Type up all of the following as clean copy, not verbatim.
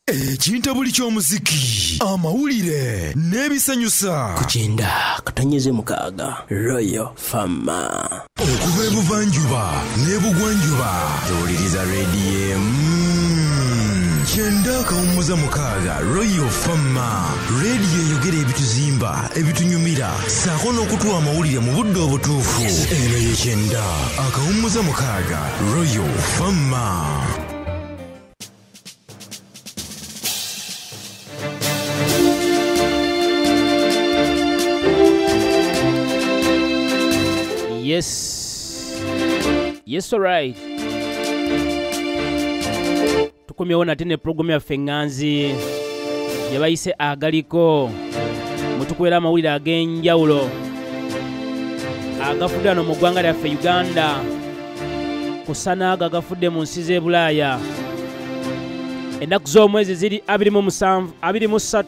Ekintabuli ky'omuziki, amawulire n'ebisanyusa kukinda katanyeze mukaaga Royal Farmer okuva ebuvanjuba n'ebugwanjuba tewuliriza Radio kyenda kawumuza mukaaga Royal Farmer Radio eyogera ebituzimba ebitunyumira saako n'okutuwa amawulire mu budde obutuufu eno ye kyenda akawumuza mukaaga Royal Farmer. Yes, all right. Tukumyewo nate ne program yaffe Nganzi gye bayise agaliko mutukwera amawulire ag'enjawulo agafudde wano mu ggwanga lyaffe Uganda kusana ago agafudde mu nsi z'e Bulaaya ennaku z'omwezi ziri 23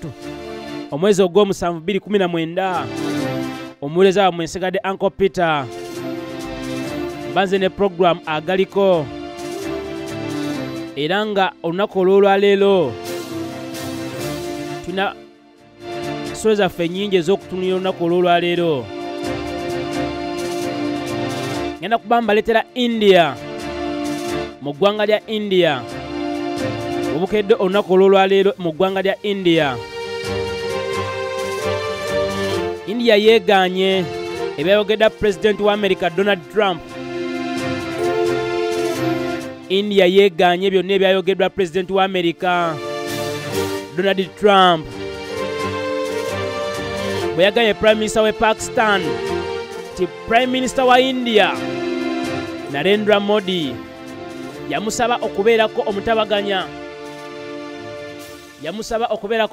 omwezi ogw'omusanvu 2019 omuweereza wammwe nsigadde Uncle Peter banze ne program agaliko era nga olunaku olw'olwaleero tulina solo zaffe nnyingi ez'okutunulira olunaku olw'olwaleero ngenda kuba mbaleetera India mu ggwanga lya India obukedde olunaku olw'olwaleero mu ggwanga lya India yeegaanye ebyayogedda President wa America Donald Trump. India yeegaanye byonna ebyayogeddwa President wa America Donald Trump bwe yaganye Prime Minister we Pakistan ti Prime Minister wa India Narendra Modi yamusaba okubeerako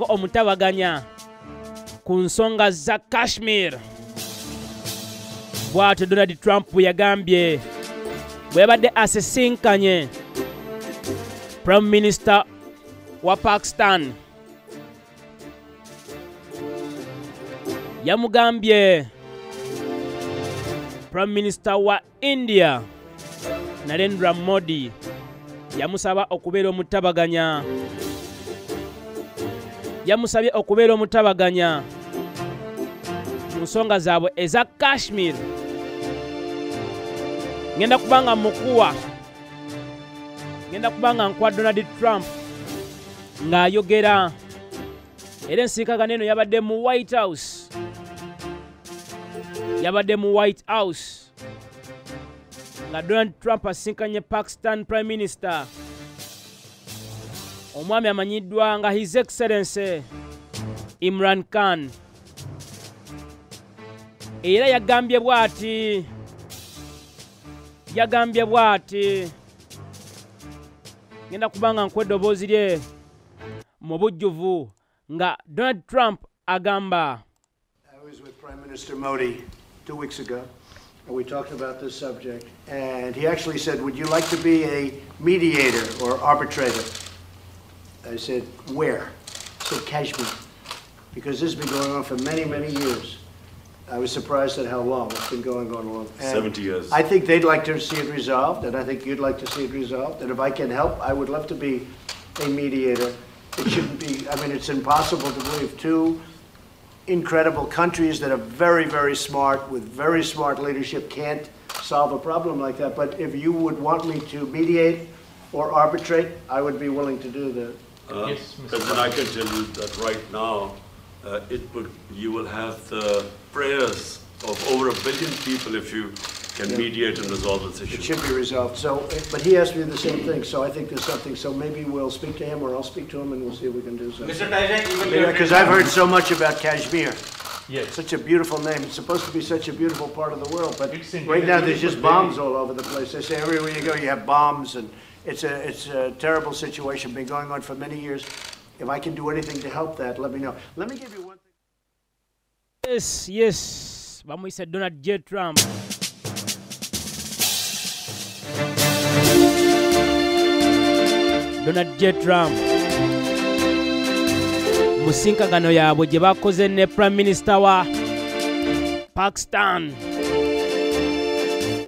omutabaganya ku nsonga za Kashmir. Bw'atyo Donald Trump yagambye bwe yabadde asisinkanye Prime Minister wa Pakistan yamugambye Prime Minister wa India Narendra Modi yamusaba okubeera omutabaganya yamusabye okubeera omutabaganya mu nsonga zaabwe eza Kashmir. Ngenda kubanga nkuwa Donald Trump ng'ayogera era ensinkagano eno yabadde mu White House nga Donald Trump asinkanye Pakistan Prime Minister omwami amanyiddwa nga His Excellency Imran Khan era yagambye bw'ati ngenda kubanga nkwedde obuuzi lye mu bujjuvu nga Donald Trump agamba. I was with Prime Minister Modi 2 weeks ago and we talked about this subject and he actually said, would you like to be a mediator or arbitrator? I said, where? He said, Kashmir, because this has been going on for many, many years. I was surprised at how long it's been going on. 70 years. I think they'd like to see it resolved, and I think you'd like to see it resolved. And if I can help, I would love to be a mediator. It shouldn't be, I mean, it's impossible to believe two incredible countries that are very, very smart, with very smart leadership, can't solve a problem like that. But if you would want me to mediate or arbitrate, I would be willing to do that. Yes, President, I can tell you that right now, you will have the prayers of over 1 billion people if you can mediate and resolve this issue. It should be resolved. So, but he asked me the same thing, so I think there's something. So maybe we'll speak to him, or I'll speak to him, and we'll see if we can do something. Mr. Tyson, because I've heard so much about Kashmir. Yes. Such a beautiful name. It's supposed to be such a beautiful part of the world, but right now there's just bombs all over the place. They say everywhere you go you have bombs, and it's a terrible situation. Been going on for many years. If I can do anything to help that, let me know. Let me give you one thing. Yes. Bamwise Donald J. Trump. Donald J. Trump. Musinkagano yaabwe gye bakoze ne Prime Minister wa Pakistan.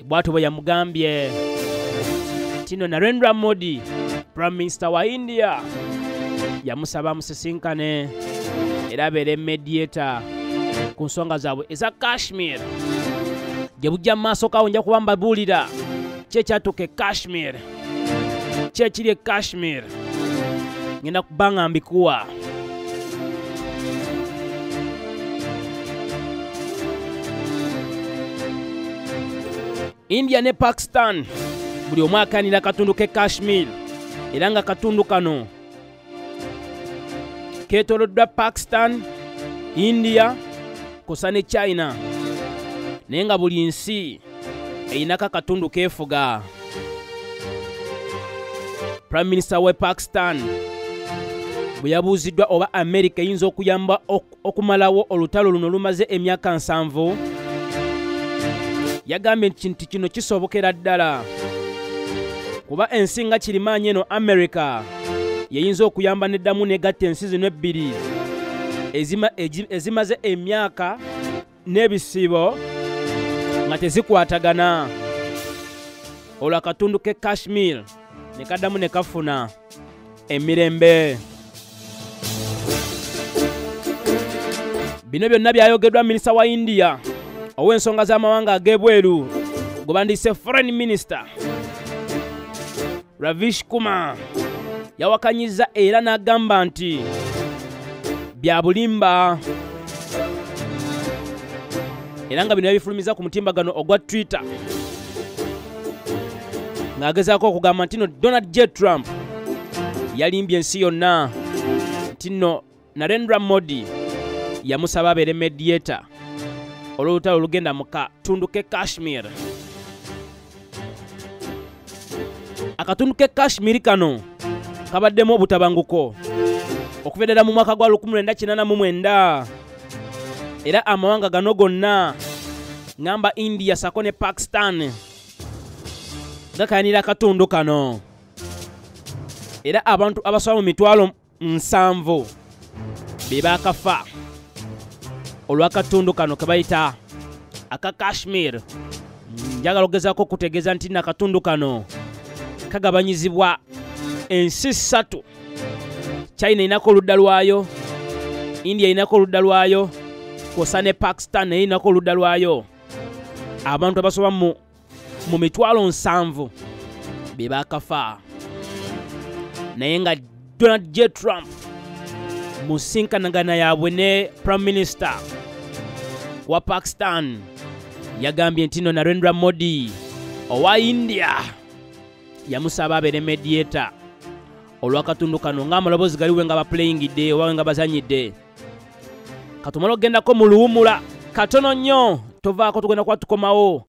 Bw'atyo bwe yamugambye Tino Narendra Modi, Prime Minister wa India, yamusaba musisinkane era abeere mediator ku nsonga zaabwe eza Kashmir. Gye bujja mu maaso kawo nja kuba mbabuulira ki ekyatuuka e Kashmir, ki ekiri e Kashmir, ngenda kuba nga mbikuwa. India ne Pakistan buli omu akanira akatundu ke Kashmir, era nga katundu kano ketoloddwa Pakistan, India kosa ne China, naye nga buli nsi eyinako akatundu keefuga. Prime Minister we Pakistan bwe yabuuziddwa oba America eyinza okuyamba okumalawo olutalo luno lumaze emyaka 7, yagambye nti kino kisobokera ddala kuba ensi nga kirimaanyi eno America yeyinza okuyamba neddamu negatta ensi zino ebbiri ezimaze emyaka n'ebisibo nga tezikwatagana. Olwo akatundu ke Kashmir ne kaddamu ne kafuna emirembe. Bino byonna byayogeddwa minisita wa India ow'ensonga z'amawanga ag'ebweru gwe bandiyise Foreign Minister Ravish Kumar. Yawakanyizza era n'agamba nti bya bulimba, era nga bino yabifulumiza ku mutimbagano ogwa Twitter ng'agezaako okugamba nti no Donald J. Trump yalimbye ensi yonna nti no Narendra Modi yamusaba abeere mediator olw'olutalo olugenda mu katundu ke Kashmir. Akatundu ke Kashmir kano kabaddemu obutabanguko okuva ddala mu mwaka gwa 1989, era amawanga gano gonna ngamba India sako ne Pakistan gakayanira akatundu kano, era abantu abasoba mu mitwalo 7 be bakafa olw'akatundu kano ke bayita aka Kashmir. Njagala ogezaako okutegeeza nti n'akatundu kano kagabanyizibwa ensi 3. China inako oludda lwayo, India inako oludda lwayo, kosa ne Pakistan naye inako oludda lwayo. Abantu abasoba mu mitwalo 7 be bakafa, naye nga Donald J. Trump musinkanagana yaabwe ne Prime Minister wa Pakistan yagambye nti no Narendra Modi owa India yamusaba abeere mediator olw'akatundu kano ng'amaloboozi galiwe nga baplayingidde oba nga bazanyidde. Katumala okugendako mu luwumula katono nnyo, tovaako tugenda kuba tukomawo.